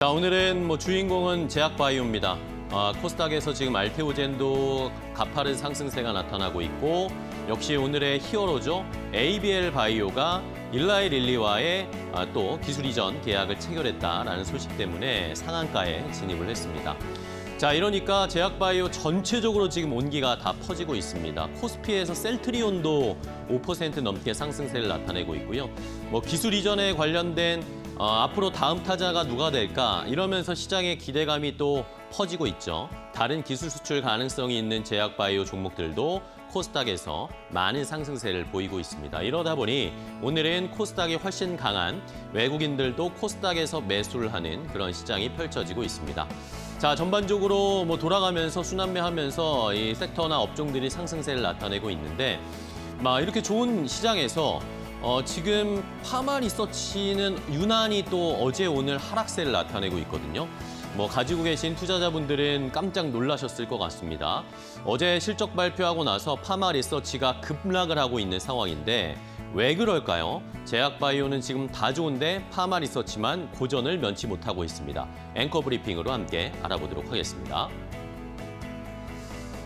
자, 오늘은 주인공은 제약바이오입니다. 코스닥에서 지금 알테오젠도 가파른 상승세가 나타나고 있고, 역시 오늘의 히어로죠. ABL 바이오가 일라이 릴리와의 또 기술 이전 계약을 체결했다라는 소식 때문에 상한가에 진입을 했습니다. 자, 이러니까 제약바이오 전체적으로 지금 온기가 다 퍼지고 있습니다. 코스피에서 셀트리온도 5% 넘게 상승세를 나타내고 있고요. 기술 이전에 관련된 앞으로 다음 타자가 누가 될까 이러면서 시장의 기대감이 또 퍼지고 있죠. 다른 기술 수출 가능성이 있는 제약바이오 종목들도 코스닥에서 많은 상승세를 보이고 있습니다. 이러다 보니 오늘은 코스닥이 훨씬 강한 외국인들도 코스닥에서 매수를 하는 그런 시장이 펼쳐지고 있습니다. 자, 전반적으로 돌아가면서 순환매하면서 이 섹터나 업종들이 상승세를 나타내고 있는데, 이렇게 좋은 시장에서 지금 파마 리서치는 유난히 또 어제 오늘 하락세를 나타내고 있거든요. 가지고 계신 투자자분들은 깜짝 놀라셨을 것 같습니다. 어제 실적 발표하고 나서 파마 리서치가 급락을 하고 있는 상황인데 왜 그럴까요? 제약바이오는 지금 다 좋은데 파마 리서치만 고전을 면치 못하고 있습니다. 앵커 브리핑으로 함께 알아보도록 하겠습니다.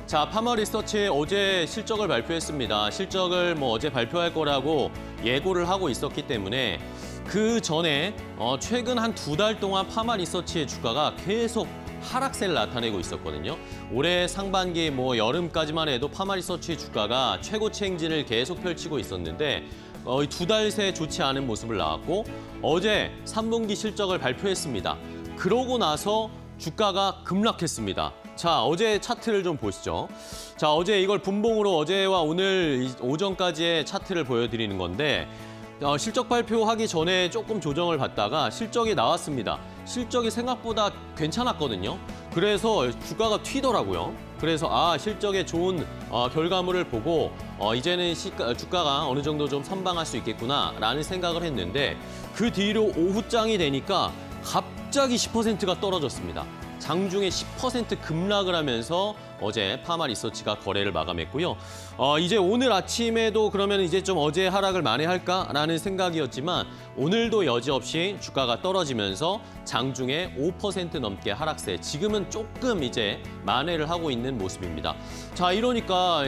자, 파마 리서치 어제 실적을 발표했습니다. 실적을 어제 발표할 거라고 예고를 하고 있었기 때문에 그 전에 최근 한 2달 동안 파마 리서치의 주가가 계속 하락세를 나타내고 있었거든요. 올해 상반기 여름까지만 해도 파마 리서치의 주가가 최고치 행진을 계속 펼치고 있었는데 2달 새 좋지 않은 모습을 나왔고, 어제 3분기 실적을 발표했습니다. 그러고 나서 주가가 급락했습니다. 자, 어제 차트를 좀 보시죠. 자, 어제 이걸 분봉으로 어제와 오늘 오전까지의 차트를 보여드리는 건데, 실적 발표하기 전에 조금 조정을 받다가 실적이 나왔습니다. 실적이 생각보다 괜찮았거든요. 그래서 주가가 튀더라고요. 그래서 실적에 좋은 결과물을 보고 이제는 주가가 어느 정도 좀 선방할 수 있겠구나라는 생각을 했는데, 그 뒤로 오후장이 되니까 갑자기 10%가 떨어졌습니다. 장중에 10% 급락을 하면서 어제 파마 리서치가 거래를 마감했고요. 이제 오늘 아침에도 그러면 이제 좀 어제 하락을 만회할까라는 생각이었지만 오늘도 여지없이 주가가 떨어지면서 장중에 5% 넘게 하락세, 지금은 조금 이제 만회를 하고 있는 모습입니다. 자, 이러니까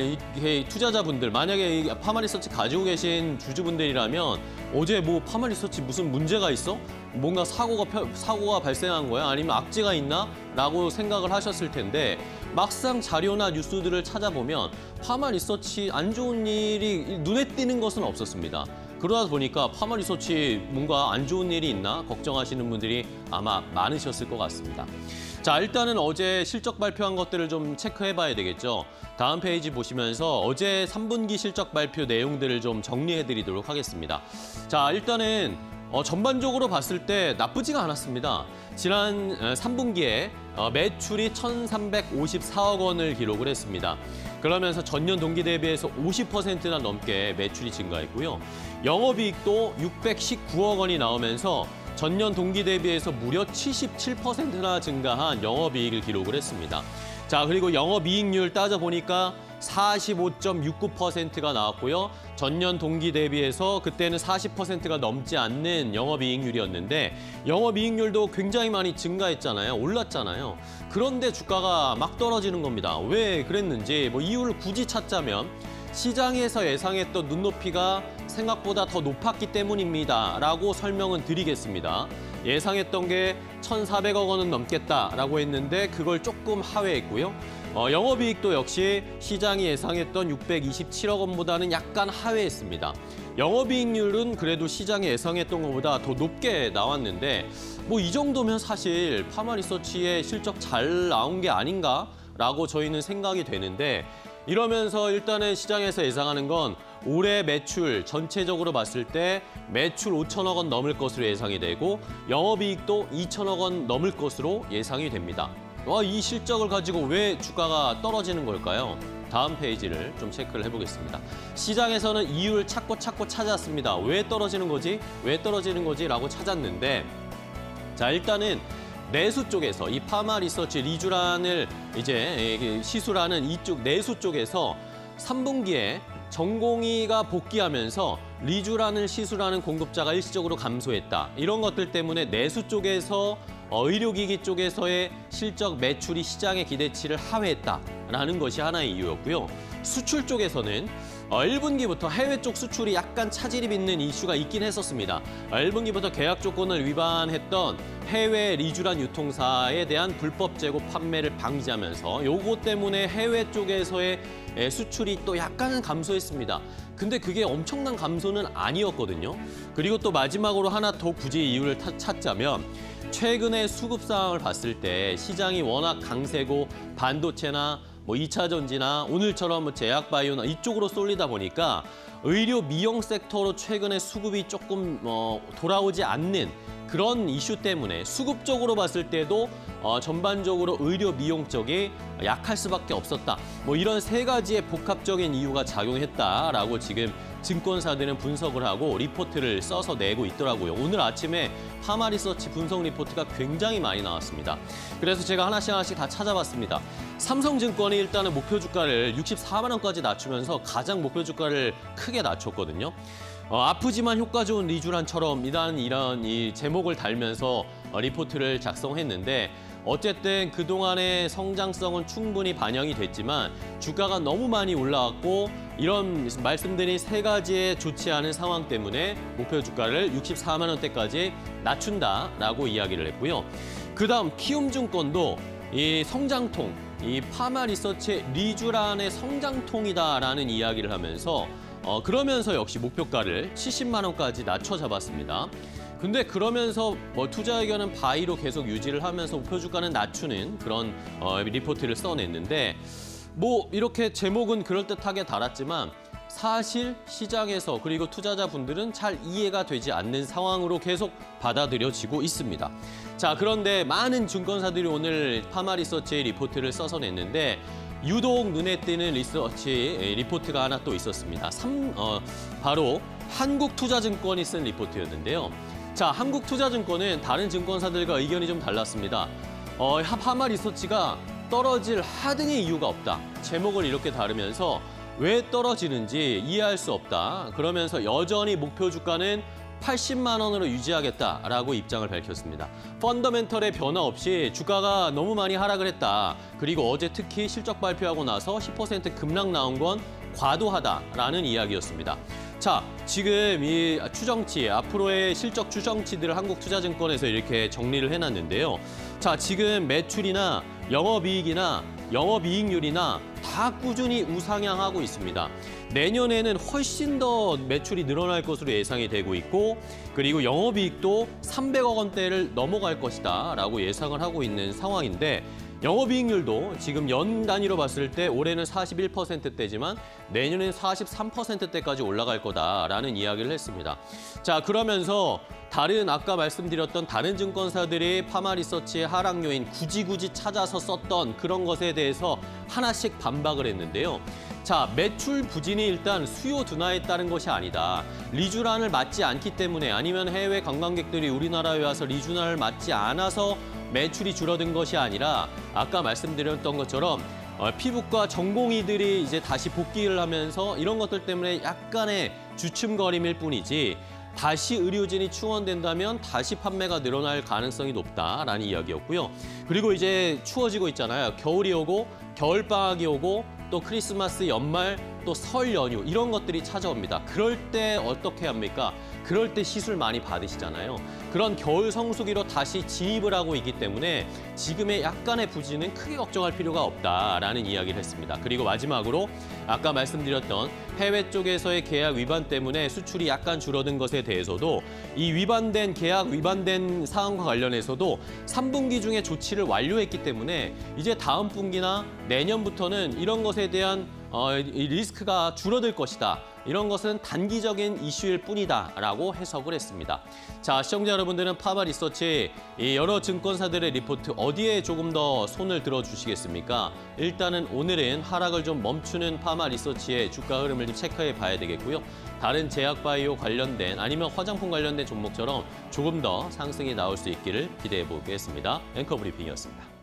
투자자분들, 만약에 파마 리서치 가지고 계신 주주분들이라면 어제 파마 리서치 무슨 문제가 있어? 뭔가 사고가 발생한 거야? 아니면 악재가 있나? 라고 생각을 하셨을 텐데, 막상 자료나 뉴스들을 찾아보면 파마 리서치 안 좋은 일이 눈에 띄는 것은 없었습니다. 그러다 보니까 파마 리서치 뭔가 안 좋은 일이 있나 걱정하시는 분들이 아마 많으셨을 것 같습니다. 자, 일단은 어제 실적 발표한 것들을 좀 체크해봐야 되겠죠. 다음 페이지 보시면서 어제 3분기 실적 발표 내용들을 좀 정리해드리도록 하겠습니다. 자, 일단은 전반적으로 봤을 때 나쁘지가 않았습니다. 지난 3분기에 매출이 1,354억 원을 기록을 했습니다. 그러면서 전년 동기 대비해서 50%나 넘게 매출이 증가했고요. 영업이익도 619억 원이 나오면서 전년 동기 대비해서 무려 77%나 증가한 영업이익을 기록을 했습니다. 자, 그리고 영업이익률 따져보니까 45.69%가 나왔고요. 전년 동기 대비해서 그때는 40%가 넘지 않는 영업이익률이었는데 영업이익률도 굉장히 많이 증가했잖아요. 올랐잖아요. 그런데 주가가 막 떨어지는 겁니다. 왜 그랬는지 이유를 굳이 찾자면 시장에서 예상했던 눈높이가 생각보다 더 높았기 때문입니다. 라고 설명은 드리겠습니다. 예상했던 게 1,400억 원은 넘겠다라고 했는데 그걸 조금 하회했고요. 영업이익도 역시 시장이 예상했던 627억 원보다는 약간 하회했습니다. 영업이익률은 그래도 시장이 예상했던 것보다 더 높게 나왔는데 이 정도면 사실 파마 리서치의 실적 잘 나온 게 아닌가라고 저희는 생각이 되는데, 이러면서 일단은 시장에서 예상하는 건 올해 매출 전체적으로 봤을 때 매출 5천억 원 넘을 것으로 예상이 되고 영업이익도 2천억 원 넘을 것으로 예상이 됩니다. 이 실적을 가지고 왜 주가가 떨어지는 걸까요? 다음 페이지를 좀 체크를 해보겠습니다. 시장에서는 이유를 찾고 찾았습니다. 왜 떨어지는 거지? 왜 떨어지는 거지? 라고 찾았는데, 자, 일단은 내수 쪽에서 이 파마 리서치 리주란을 이제 시술하는 이쪽 내수 쪽에서 3분기에 전공의가 복귀하면서 리주란을 시술하는 공급자가 일시적으로 감소했다. 이런 것들 때문에 내수 쪽에서 의료기기 쪽에서의 실적 매출이 시장의 기대치를 하회했다라는 것이 하나의 이유였고요. 수출 쪽에서는 1분기부터 해외 쪽 수출이 약간 차질이 빚는 이슈가 있긴 했었습니다. 1분기부터 계약 조건을 위반했던 해외 리주란 유통사에 대한 불법 재고 판매를 방지하면서 요거 때문에 해외 쪽에서의 수출이 또 약간은 감소했습니다. 근데 그게 엄청난 감소는 아니었거든요. 그리고 또 마지막으로 하나 더 굳이 이유를 찾자면 최근의 수급 상황을 봤을 때 시장이 워낙 강세고 반도체나 뭐 2차 전지나 오늘처럼 뭐 제약 바이오나 이쪽으로 쏠리다 보니까 의료 미용 섹터로 최근에 수급이 조금 돌아오지 않는 그런 이슈 때문에 수급적으로 봤을 때도 전반적으로 의료 미용 쪽이 약할 수밖에 없었다. 뭐 이런 세 가지의 복합적인 이유가 작용했다라고 지금 증권사들은 분석을 하고 리포트를 써서 내고 있더라고요. 오늘 아침에 파마리서치 분석 리포트가 굉장히 많이 나왔습니다. 그래서 제가 하나씩 다 찾아봤습니다. 삼성증권이 일단은 목표 주가를 64만 원까지 낮추면서 가장 목표 주가를 크게 낮췄거든요. 아프지만 효과 좋은 리주란처럼 이런 이 제목을 달면서 리포트를 작성했는데 어쨌든 그동안의 성장성은 충분히 반영이 됐지만 주가가 너무 많이 올라왔고 이런 말씀드린 세 가지의 좋지 않은 상황 때문에 목표 주가를 64만 원대까지 낮춘다라고 이야기를 했고요. 그다음 키움증권도 이 성장통, 이 파마리서치의 리주란의 성장통이다라는 이야기를 하면서 그러면서 역시 목표가를 70만 원까지 낮춰 잡았습니다. 근데 그러면서 투자 의견은 바이로 계속 유지를 하면서 목표 주가는 낮추는 그런 리포트를 써냈는데 이렇게 제목은 그럴듯하게 달았지만 사실 시장에서 그리고 투자자분들은 잘 이해가 되지 않는 상황으로 계속 받아들여지고 있습니다. 자, 그런데 많은 증권사들이 오늘 파마리서치의 리포트를 써서 냈는데 유독 눈에 띄는 리포트가 하나 또 있었습니다. 바로 한국투자증권이 쓴 리포트였는데요. 자, 한국투자증권은 다른 증권사들과 의견이 좀 달랐습니다. 파마리서치가 떨어질 하등의 이유가 없다. 제목을 이렇게 다루면서 왜 떨어지는지 이해할 수 없다. 그러면서 여전히 목표 주가는 80만 원으로 유지하겠다라고 입장을 밝혔습니다. 펀더멘털의 변화 없이 주가가 너무 많이 하락을 했다. 그리고 어제 특히 실적 발표하고 나서 10% 급락 나온 건 과도하다라는 이야기였습니다. 자, 지금 이 추정치, 앞으로의 실적 추정치들을 한국투자증권에서 이렇게 정리를 해놨는데요. 자, 지금 매출이나 영업이익이나 영업이익률이나 다 꾸준히 우상향하고 있습니다. 내년에는 훨씬 더 매출이 늘어날 것으로 예상이 되고 있고 그리고 영업이익도 300억 원대를 넘어갈 것이다 라고 예상을 하고 있는 상황인데 영업이익률도 지금 연 단위로 봤을 때 올해는 41%대지만 내년엔 43%대까지 올라갈 거다라는 이야기를 했습니다. 자, 그러면서 아까 말씀드렸던 다른 증권사들이 파마리서치의 하락 요인 굳이 찾아서 썼던 그런 것에 대해서 하나씩 반박을 했는데요. 자, 매출 부진이 일단 수요 둔화에 따른 것이 아니다. 리주란을 맞지 않기 때문에 아니면 해외 관광객들이 우리나라에 와서 리주란을 맞지 않아서 매출이 줄어든 것이 아니라 아까 말씀드렸던 것처럼 피부과 전공의들이 이제 다시 복귀를 하면서 이런 것들 때문에 약간의 주춤거림일 뿐이지 다시 의료진이 충원된다면 다시 판매가 늘어날 가능성이 높다라는 이야기였고요. 그리고 이제 추워지고 있잖아요. 겨울이 오고 겨울방학이 오고 또 크리스마스, 연말, 또 설 연휴 이런 것들이 찾아옵니다. 그럴 때 어떻게 합니까? 그럴 때 시술 많이 받으시잖아요. 그런 겨울 성수기로 다시 진입을 하고 있기 때문에 지금의 약간의 부진은 크게 걱정할 필요가 없다라는 이야기를 했습니다. 그리고 마지막으로 아까 말씀드렸던 해외 쪽에서의 계약 위반 때문에 수출이 약간 줄어든 것에 대해서도 이 계약 위반된 사항과 관련해서도 3분기 중에 조치를 완료했기 때문에 이제 다음 분기나 내년부터는 이런 것에 대한 리스크가 줄어들 것이다. 이런 것은 단기적인 이슈일 뿐이다라고 해석을 했습니다. 자, 시청자 여러분들은 파마리서치 여러 증권사들의 리포트 어디에 조금 더 손을 들어주시겠습니까? 일단은 오늘은 하락을 좀 멈추는 파마리서치의 주가 흐름을 좀 체크해 봐야 되겠고요. 다른 제약바이오 관련된 아니면 화장품 관련된 종목처럼 조금 더 상승이 나올 수 있기를 기대해 보겠습니다. 앵커 브리핑이었습니다.